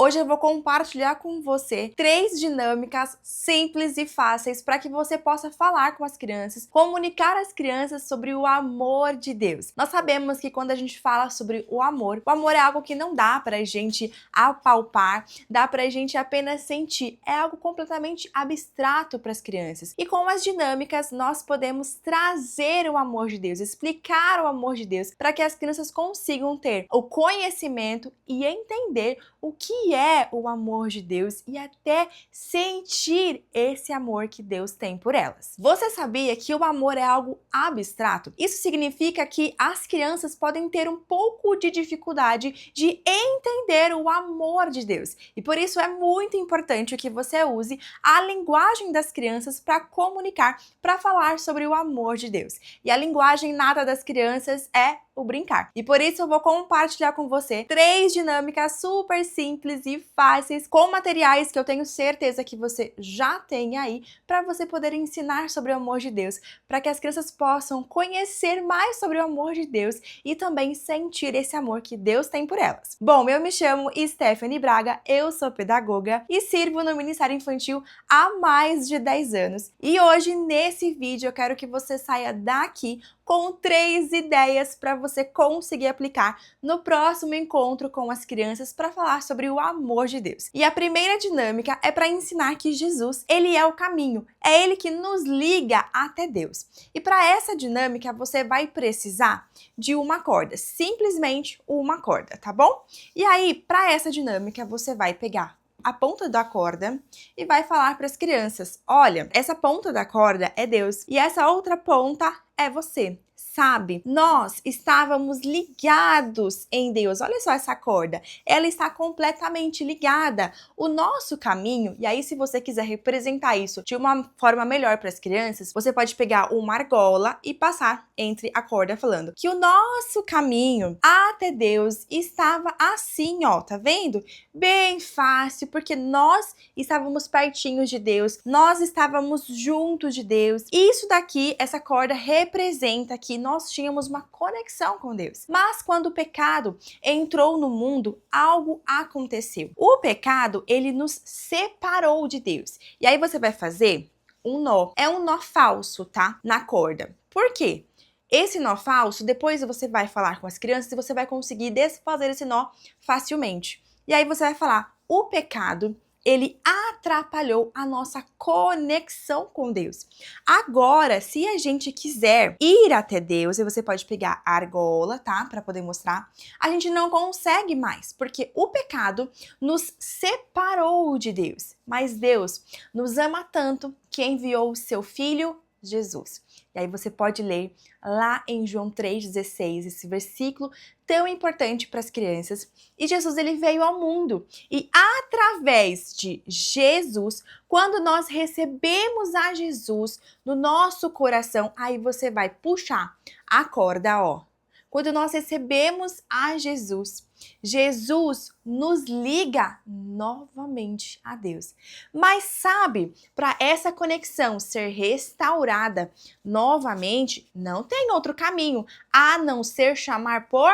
Hoje eu vou compartilhar com você 3 dinâmicas simples e fáceis para que você possa falar com as crianças, comunicar às crianças sobre o amor de Deus. Nós sabemos que quando a gente fala sobre o amor é algo que não dá pra gente apalpar, dá pra gente apenas sentir, é algo completamente abstrato para as crianças. E com as dinâmicas nós podemos trazer o amor de Deus, explicar o amor de Deus, para que as crianças consigam ter o conhecimento e entender o que é o amor de Deus e até sentir esse amor que Deus tem por elas. Você sabia que o amor é algo abstrato? Isso significa que as crianças podem ter um pouco de dificuldade de entender o amor de Deus. E por isso é muito importante que você use a linguagem das crianças para comunicar, para falar sobre o amor de Deus. E a linguagem nata das crianças é o brincar. E por isso eu vou compartilhar com você 3 dinâmicas super simples e fáceis com materiais que eu tenho certeza que você já tem aí para você poder ensinar sobre o amor de Deus, para que as crianças possam conhecer mais sobre o amor de Deus e também sentir esse amor que Deus tem por elas. Bom, eu me chamo Stephanie Braga, eu sou pedagoga e sirvo no Ministério Infantil há mais de 10 anos. E hoje, nesse vídeo, eu quero que você saia daqui com 3 ideias para você conseguir aplicar no próximo encontro com as crianças para falar sobre o amor de Deus. E a primeira dinâmica é para ensinar que Jesus, ele é o caminho, é ele que nos liga até Deus. E para essa dinâmica você vai precisar de uma corda, simplesmente uma corda, tá bom? E aí, para essa dinâmica você vai pegar a ponta da corda e vai falar para as crianças: olha, essa ponta da corda é Deus e essa outra ponta é você. Sabe, nós estávamos ligados em Deus. Olha só essa corda, ela está completamente ligada. O nosso caminho, e aí se você quiser representar isso de uma forma melhor para as crianças, você pode pegar uma argola e passar entre a corda falando que o nosso caminho até Deus estava assim, ó, tá vendo? Bem fácil, porque nós estávamos pertinho de Deus, nós estávamos juntos de Deus. Isso daqui, essa corda representa que nós tínhamos uma conexão com Deus. Mas quando o pecado entrou no mundo, algo aconteceu. O pecado, ele nos separou de Deus. E aí você vai fazer um nó. É um nó falso, tá? Na corda. Por quê? Esse nó falso, depois você vai falar com as crianças e você vai conseguir desfazer esse nó facilmente. E aí você vai falar: o pecado, ele atrapalhou a nossa conexão com Deus. Agora, se a gente quiser ir até Deus, e você pode pegar a argola, tá? Para poder mostrar, a gente não consegue mais, porque o pecado nos separou de Deus. Mas Deus nos ama tanto que enviou o seu Filho Jesus. E aí você pode ler lá em João 3,16, esse versículo tão importante para as crianças. E Jesus, ele veio ao mundo. E através de Jesus, quando nós recebemos a Jesus no nosso coração, aí você vai puxar a corda, ó. Quando nós recebemos a Jesus, Jesus nos liga novamente a Deus. Mas sabe, para essa conexão ser restaurada novamente, não tem outro caminho a não ser chamar por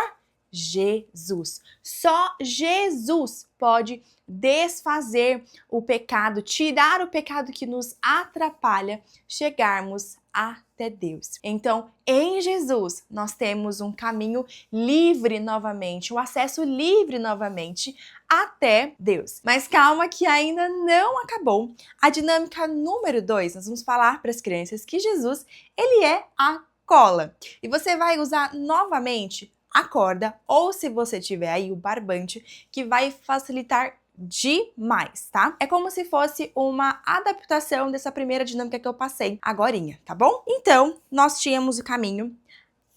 Jesus. Só Jesus pode desfazer o pecado, tirar o pecado que nos atrapalha chegarmos até Deus. Então, em Jesus, nós temos um caminho livre novamente, um acesso livre novamente até Deus. Mas calma que ainda não acabou. A dinâmica número 2, nós vamos falar para as crianças que Jesus, ele é a cola. E você vai usar novamente a corda, ou se você tiver aí o barbante, que vai facilitar demais, tá? É como se fosse uma adaptação dessa primeira dinâmica que eu passei agorinha, tá bom? Então, nós tínhamos o caminho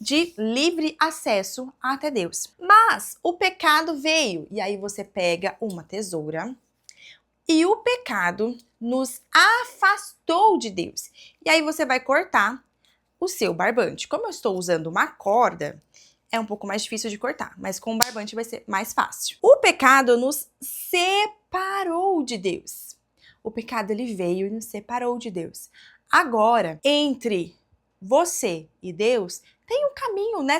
de livre acesso até Deus. Mas o pecado veio, e aí você pega uma tesoura, e o pecado nos afastou de Deus. E aí você vai cortar o seu barbante. Como eu estou usando uma corda, é um pouco mais difícil de cortar, mas com o barbante vai ser mais fácil. O pecado nos separou de Deus. O pecado, ele veio e nos separou de Deus. Agora, entre você e Deus, tem um caminho, né?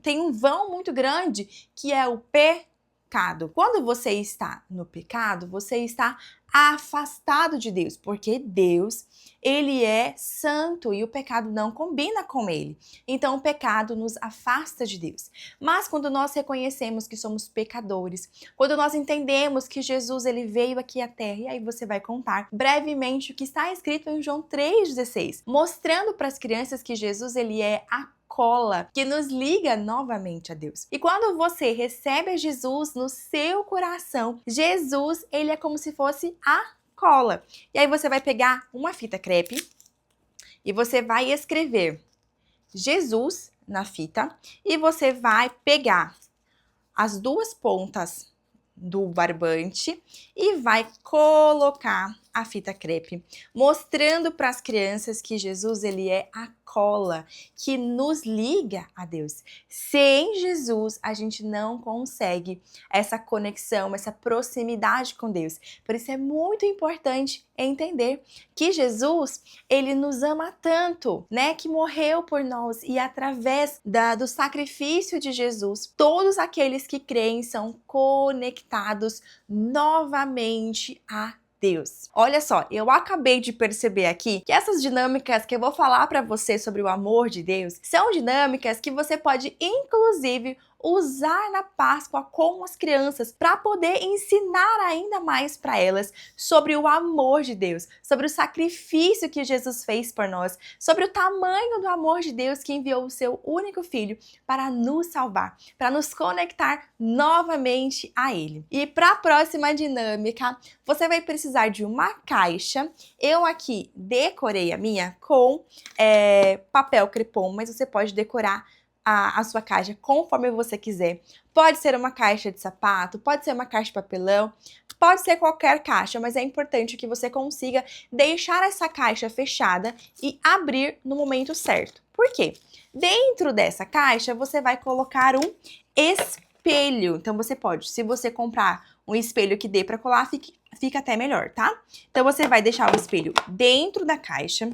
Tem um vão muito grande, que é o pecado. pecado. Quando você está no pecado, você está afastado de Deus, porque Deus, ele é santo e o pecado não combina com ele. Então o pecado nos afasta de Deus. Mas quando nós reconhecemos que somos pecadores, quando nós entendemos que Jesus ele veio aqui à terra, e aí você vai contar brevemente o que está escrito em João 3,16, mostrando para as crianças que Jesus ele é a cola que nos liga novamente a Deus. E quando você recebe Jesus no seu coração, Jesus, ele é como se fosse a cola. E aí você vai pegar uma fita crepe e você vai escrever Jesus na fita e você vai pegar as duas pontas do barbante e vai colocar a fita crepe, mostrando para as crianças que Jesus ele é a cola que nos liga a Deus. Sem Jesus, a gente não consegue essa conexão, essa proximidade com Deus. Por isso é muito importante entender que Jesus, ele nos ama tanto, né, que morreu por nós e através do sacrifício de Jesus, todos aqueles que creem são conectados novamente a Deus. Olha só, eu acabei de perceber aqui que essas dinâmicas que eu vou falar para você sobre o amor de Deus são dinâmicas que você pode, inclusive, usar na Páscoa com as crianças para poder ensinar ainda mais para elas sobre o amor de Deus, sobre o sacrifício que Jesus fez por nós, sobre o tamanho do amor de Deus que enviou o seu único filho para nos salvar, para nos conectar novamente a Ele. E para a próxima dinâmica, você vai precisar de uma caixa. Eu aqui decorei a minha com papel crepom, mas você pode decorar a sua caixa conforme você quiser. Pode ser uma caixa de sapato, pode ser uma caixa de papelão, pode ser qualquer caixa, mas é importante que você consiga deixar essa caixa fechada e abrir no momento certo. Por quê? Dentro dessa caixa você vai colocar um espelho. Então você pode, se você comprar um espelho que dê para colar, fica até melhor, tá? Então você vai deixar o espelho dentro da caixa.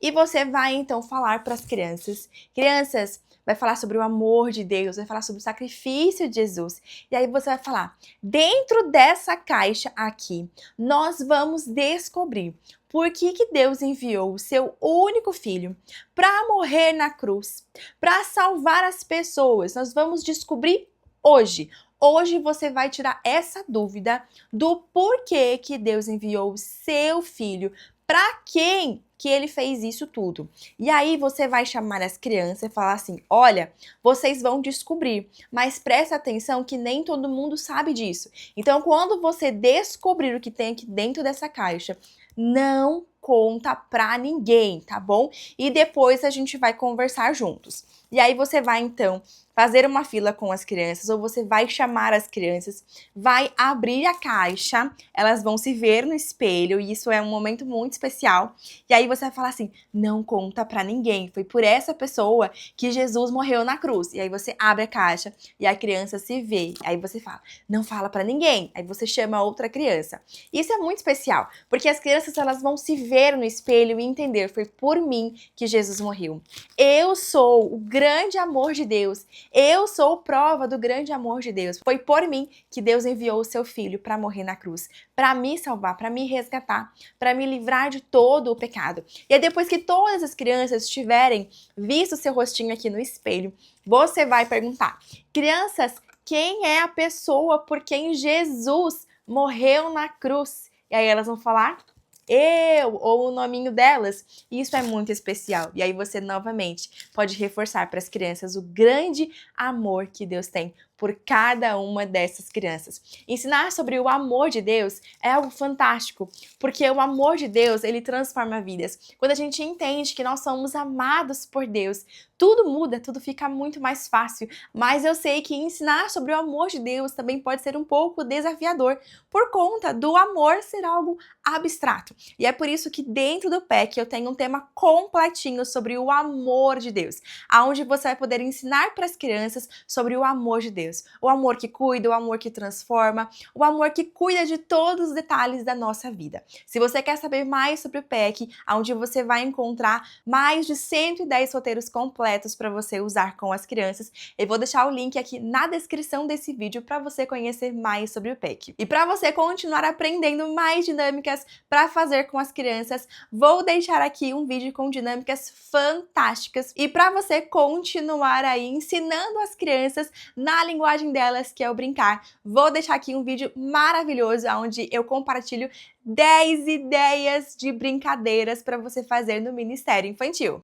E você vai, então, falar para as crianças. Crianças, vai falar sobre o amor de Deus, vai falar sobre o sacrifício de Jesus. E aí você vai falar, dentro dessa caixa aqui, nós vamos descobrir por que Deus enviou o seu único filho para morrer na cruz, para salvar as pessoas. Nós vamos descobrir hoje. Hoje você vai tirar essa dúvida do porquê que Deus enviou o seu filho, para quem que ele fez isso tudo. E aí você vai chamar as crianças e falar assim, olha, vocês vão descobrir, mas presta atenção que nem todo mundo sabe disso. Então quando você descobrir o que tem aqui dentro dessa caixa, não conta pra ninguém, tá bom? E depois a gente vai conversar juntos. E aí você vai então fazer uma fila com as crianças, ou você vai chamar as crianças, vai abrir a caixa, elas vão se ver no espelho, e isso é um momento muito especial. E aí você vai falar assim, não conta pra ninguém, foi por essa pessoa que Jesus morreu na cruz. E aí você abre a caixa e a criança se vê. Aí você fala, não fala pra ninguém. Aí você chama outra criança. Isso é muito especial, porque as crianças elas vão se ver no espelho e entender, foi por mim que Jesus morreu. Eu sou o grande amor de Deus. Eu sou prova do grande amor de Deus. Foi por mim que Deus enviou o seu filho para morrer na cruz, para me salvar, para me resgatar, para me livrar de todo o pecado. E aí depois que todas as crianças tiverem visto seu rostinho aqui no espelho, você vai perguntar, crianças, quem é a pessoa por quem Jesus morreu na cruz? E aí elas vão falar, eu, ou o nominho delas. Isso é muito especial. E aí você novamente pode reforçar para as crianças o grande amor que Deus tem por cada uma dessas crianças. Ensinar sobre o amor de Deus é algo fantástico, porque o amor de Deus, ele transforma vidas. Quando a gente entende que nós somos amados por Deus, tudo muda, tudo fica muito mais fácil. Mas eu sei que ensinar sobre o amor de Deus também pode ser um pouco desafiador, por conta do amor ser algo abstrato. E é por isso que dentro do PEC eu tenho um tema completinho sobre o amor de Deus, onde você vai poder ensinar para as crianças sobre o amor de Deus. Deus. O amor que cuida, o amor que transforma, o amor que cuida de todos os detalhes da nossa vida. Se você quer saber mais sobre o PEC, onde você vai encontrar mais de 110 roteiros completos para você usar com as crianças, eu vou deixar o link aqui na descrição desse vídeo para você conhecer mais sobre o PEC. E para você continuar aprendendo mais dinâmicas para fazer com as crianças, vou deixar aqui um vídeo com dinâmicas fantásticas e para você continuar aí ensinando as crianças na linguagem delas, que é o brincar, vou deixar aqui um vídeo maravilhoso onde eu compartilho 10 ideias de brincadeiras para você fazer no Ministério Infantil.